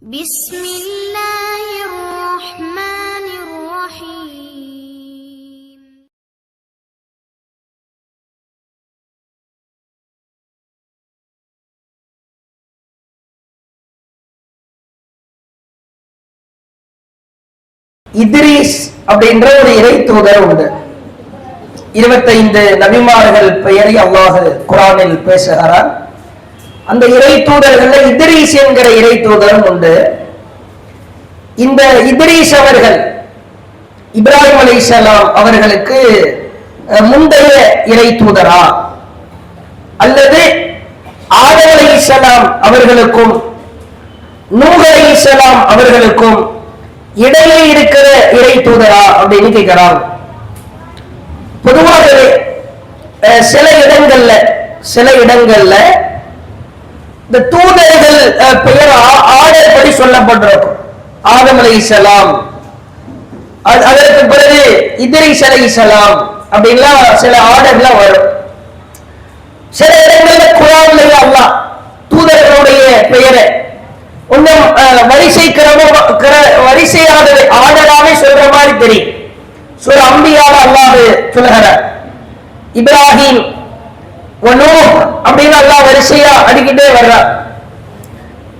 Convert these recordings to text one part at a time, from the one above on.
بسم الله الرحمن الرحيم. இத்ரீஸ் அப்படின்ற ஒரு இறை தூதர் உண்டு. 25 நபிமார்கள் பெயரை அல்லாஹ் குர்ஆனில் பேசுகிறார். அந்த இறை தூதர்கள்ல இத்ரீஸ் என்கிற இறை தூதரும் உண்டு. இந்த இத்ரீஸ் அவர்கள் இப்ராஹிம் அலைஹிஸ்ஸலாம் அவர்களுக்கு முந்தைய இறை தூதரா அல்லது ஆதம் அலைஹிஸ்ஸலாம் அவர்களுக்கும் நூஹ் அலைஹிஸ்ஸலாம் அவர்களுக்கும் இடையே இருக்கிற இறை தூதரா அப்படின்னு கேட்கிறாங்க. பொதுவாகவே சில இடங்கள்ல இந்த தூதர்கள் பெயர் ஆர்டர் படி சொல்லப்பட்டிருக்கும். ஆதம் அலைஹிஸ்ஸலாம், அதற்கு பிறகு இத்ரீஸ் அலைஹிஸ்ஸலாம் அப்படின்லாம் சில ஆர்டர்லாம் வரும். சில இடங்கள்ல குர்ஆன்ல அல்லாஹ் தூதர்களுடைய பெயரை கொஞ்சம் வரிசையாக ஆர்டராவே சொல்ற மாதிரி தெரியும். சூரா அம்பியால அல்லாஹ் சொல்லுகிறார், இப்ராஹிம் வநூஹ் அப்படின்னு அல்லாஹ் வரிசையா அடிக்கிட்டே வர்றார்.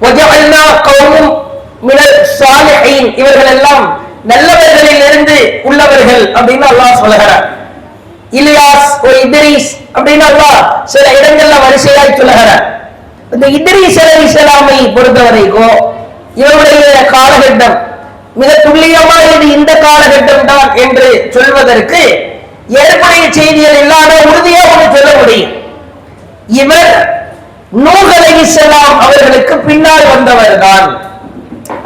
வஜஅல்னா கௌமும் மினல் சாலிஹீன், இவர்கள் எல்லாம் நல்லவர்களில் இருந்து உள்ளவர்கள் அப்படின்னு அல்லாஹ் சொல்லுகிறார். இலியாஸ் ஓ இத்ரீஸ் அப்படின்னு அல்லாஹ் சில இடங்கள்ல வரிசையாய் சொல்லுகிறார். இந்த இத்ரீஸ் அலைஹிஸ்ஸலாமை பொறுத்த வரைக்கும் இவருடைய காலகட்டம் மிக துல்லியமா இது இந்த காலகட்டம் தான் என்று சொல்வதற்கு ஏற்புடைய செய்திகள் இல்லாத உறுதியா ஒன்று சொல்ல முடியும். இவர் நூஹ் அலைஹிஸ்ஸலாம் அவர்களுக்கு பின்னால் வந்தவர் தான்.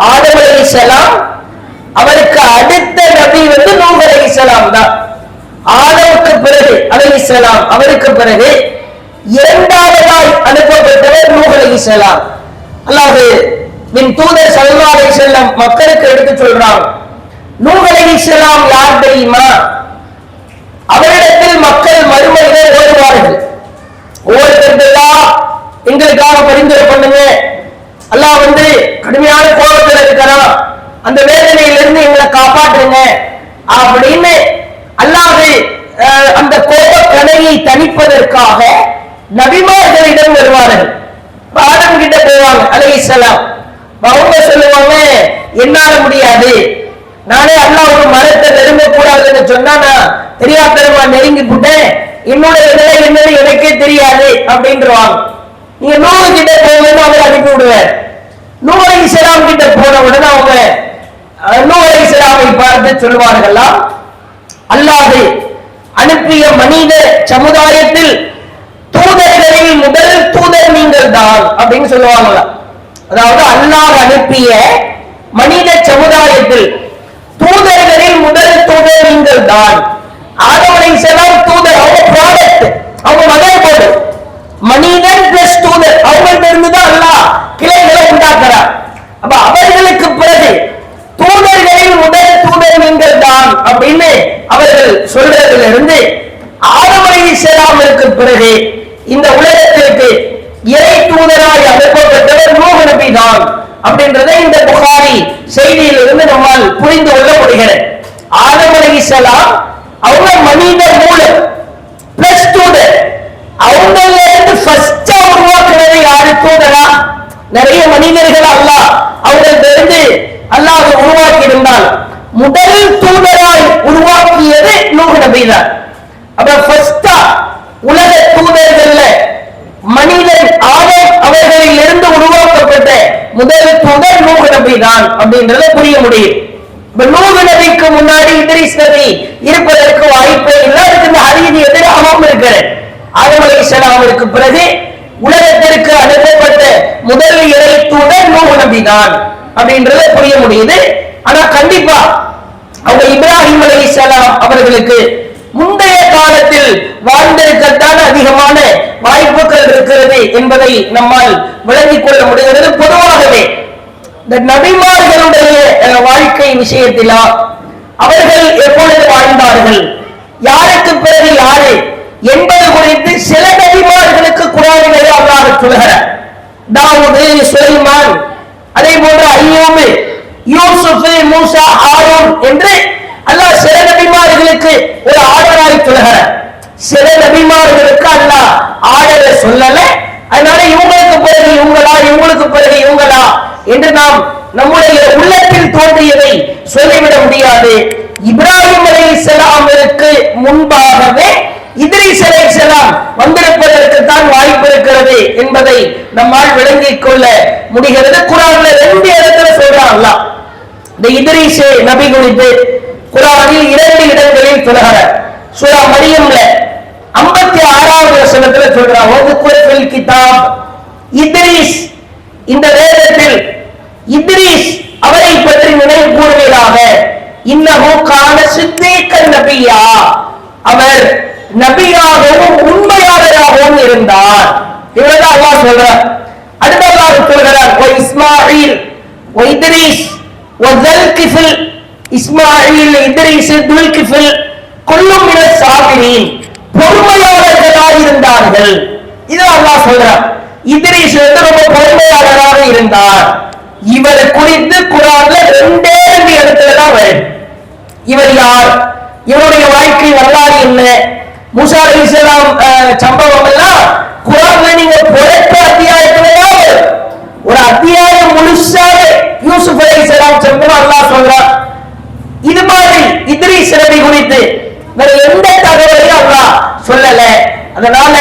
ஆதம் அலைஹிஸ்ஸலாம் அவருக்கு அடுத்த நபி நூஹ் அலைஹிஸ்ஸலாம் தான். ஆதமுக்கு பிறகு அலைஹிஸ்ஸலாம் அவருக்கு பிறகு இரண்டாவதாய் அனுப்பப்பட்டவர் நூஹ் அலைஹிஸ்ஸலாம். அல்லாஹ்வின் தூதர் ஸல்லல்லாஹு அலைஹி வஸல்லம் மக்களுக்கு எடுத்து சொல்றாங்க, நூஹ் அலைஹிஸ்ஸலாம் யார் தெரியுமா? அவரிடத்தில் மக்கள் மறுமையிலே ஓடுவார்கள். ஒவ்வொருத்தருக்கெல்லாம் எங்களுக்காக பரிந்துரை பண்ணுங்க, அல்லாஹ் கடுமையான கோபத்தில் இருக்கிறான், அந்த வேதனையிலிருந்து எங்களை காப்பாற்றுங்க அப்படின்னு அல்லாஹ் அந்த கோப கணையை தணிப்பதற்காக நபிமார்களிடம் வருவார்கள். ஆதம் கிட்ட போவாங்க அலைஹிஸ்ஸலாம். அவங்க சொல்லுவாங்க, என்னால முடியாது, நானே அல்லாஹ் ஒரு மரத்தை நெருங்க கூடாதுன்னு சொன்னா நான் தெரியாதனமா நெருங்கி போட்டேன், என்னுடைய நிலை என்னன்னு எனக்கே தெரியாது அப்படின்றாங்க. நீங்க நூஹ் கிட்ட போங்கன்னு அவர் அனுப்பி விடுவார். நூஹ் அலைஹிஸ்ஸலாம் கிட்ட போன உடனே அவங்க நூஹ் அலைஹிஸ்ஸலாமை பார்த்து சொல்வார்களாம், அல்லாஹ் அனுப்பிய மனித சமுதாயத்தில் தூதர்களில் முதல் தூதர் நீங்கள் தான் அப்படின்னு சொல்லுவாங்களா. அதாவது அல்லாஹ் அனுப்பிய மனித சமுதாயத்தில் தூதர்களில் முதல் தூதர் நீங்கள் தான். ஆதம் அலைஹிஸ்ஸலாம் தூதர், அவங்க ப்ராடக்ட், அவங்க மகன் போடு, மனிதன் பிளஸ் தூதர், அவங்கள்ட்ட இருந்துதான் அல்லாஹ் கிளைகளை உண்டாக்குறார். அப்ப அவர்களுக்கு பிறகு தூதர்களில் முதல் தூதர் நீங்கள் தான் அப்படின்னு அவர்கள் சொல்றதுல இருந்து ஆதம் அலைஹிஸ்ஸலாமிற்கு பிறகு இந்த உலகத்திற்கு இறை தூதராய் அனுப்பப்பட்டவர் நூஹ் நபி தான் அப்படின்றதை இந்த புகாரி செய்தியிலிருந்து நம்மால் புரிந்து கொள்ள முடிகிறது. ஆதம் அலைஹிஸ்ஸலாம் அவங்க மனித மூலம் பிளஸ் தூதர், அவங்கள இருந்து ஃபர்ஸ்டா உருவாக்குறது யாரு? தூதரா? நிறைய மனிதர்கள் அல்லாஹ் அவங்களுக்கு இருந்து அல்லாஹ் உருவாக்கி இருந்தால் முதல் தூதராய் உருவாக்கியது நூஹ் நபி தான். அப்ப ஃபர்ஸ்டா உலக தூதர்கள்ல மனிதன் ஆதம் அவர்களில் இருந்து உருவாக்கப்பட்ட முதல் தூதர் நூஹ் நபி தான் அப்படின்றத புரிய முடியும். இப்ப நூஹ் நபிக்கு முன்னாடி இத்ரீஸ் நபி இருப்பதற்கு வாய்ப்பே இல்லை. அதுக்கு இந்த ஹதீஸ் எதிராகவும் இருக்கிறது. ஆதம் அலைஹிஸ்ஸலாமிற்கு பிறகு உலகத்திற்கு அனுப்பப்பட்ட முதல் இறை தூதர் நூஹ் நபி தான் அப்படின்றத புரிய முடியுது. ஆனா கண்டிப்பா அவங்க இப்ராஹிம் அலைஹிஸ்ஸலாம் அவர்களுக்கு முந்தைய காலத்தில் வாழ்ந்திருக்கத்தான் அதிகமான வாய்ப்புகள் இருக்கிறது என்பதை நம்மால் விளங்கிக் கொள்ள முடிகிறது. பொதுவாகவே இந்த நபிமார்களுடைய வாழ்க்கை விஷயத்திலா அவர்கள் எப்பொழுது வாழ்ந்தார்கள், யாருக்கு பிறகு யாரு என்பது குறித்து சில நபிமார்களுக்கு குர்ஆனிலே அல்லாஹ் சொல்கிறார். தாவூது, சுலைமான், அதே போன்று யூசுப், மூசா, ஹாரூன் என்று அல்லாஹ் சில நபிமார்களுக்கு ஒரு ஆர்டராய் சொல்கிறார். சில நபிமார்களுக்கு அல்லாஹ் ஆர்டரை சொல்லல. அதனால இவங்களுக்கு பிறகு இவங்களா, இவங்களுக்கு பிறகு இவங்களா என்று நாம் நம்முடைய உள்ளத்தில் தோன்றியதை சொல்லிவிட முடியாது. இப்ராஹிம் அலைஹிஸ்ஸலாமிற்கு முன்பாகவே இத்ரீஸ் அலைஹிஸ்ஸலாம் வந்திருப்பதற்கு தான் வாய்ப்பு இருக்கிறது என்பதை நம்மால் விளங்கிக் கொள்ள முடிகிறது. குர்ஆன்ல 2 இடத்துல சொல்றான் அல்லாஹ் இந்த இத்ரீஸ் நபி குறித்து. குர்ஆனில் 2 இடங்களில் சொல்கிறார். சூரா மரியம்ல 56வது வசனத்துல சொல்றான், வதுகுல் கிதாப் இத்ரீஸ், இந்த வேதத்தில் இத்ரீஸ் அவரை பற்றி நினைவு கூறுவீராக. இன்னஹு கான சித்தீக்கன் நபியா, அவர் நபியாகவும் உண்மையாளராகவும் இருந்தார். இவ்வளவுதான் அல்லாஹ் சொல்றார். அடுத்ததாக சொல்கிறார், வ இஸ்மாயில் வ இத்ரீஸ் வ ذல்கிஃபில், இஸ்மாயில், இத்ரீஸ், துல்கிஃபில் குல்லும் மினஸ் சாபிரீன், பொறுமையாளர்களாக இருந்தார்கள். இது அல்லாஹ் சொல்றார். இத்ரீஸ் ரொம்ப பொறுமையாளராக இருந்தார். இவர் குறித்து குர்ஆன்ல 2 இடத்துல தான் வருது. இவர் யார், இவருடைய வாழ்க்கை வரலாறு என்ன, மூசா அலைஹிஸ்ஸலாம் சம்பவம் எல்லாம் குர்ஆன்ல நீங்க புரட்ட அத்தியாயத்திலேயே ஒரு அத்தியாயம் முழுசாக யூசுப் அலைஹிஸ்ஸலாம் சம்பவம் அல்லாஹ் சொல்றார். இது மாதிரி இத்ரீஸ் நபி குறித்து வேற எந்த தகவலையும் அல்லாஹ் சொல்லல. அதனால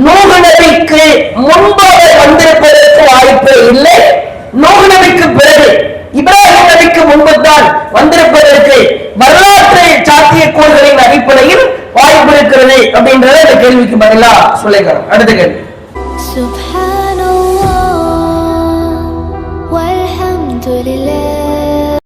நூஹ் நபிக்கு முன்பாக வந்திருப்பதற்கு வாய்ப்பே இல்லை. நூஹ் நபிக்கு பிறகு இப்ராஹிம் நபிக்கு முன்பு தான் வந்திருப்பதற்கு வரலாற்று சாத்தியக்கூறுகளின் அடிப்படையில் வாய்ப்பு இருக்கிறது அப்படின்றத இந்த கேள்விக்கு பதிலா சொல்லிக்கிறோம். அடுத்த கேள்வி. Subhanallah walhamdulillah.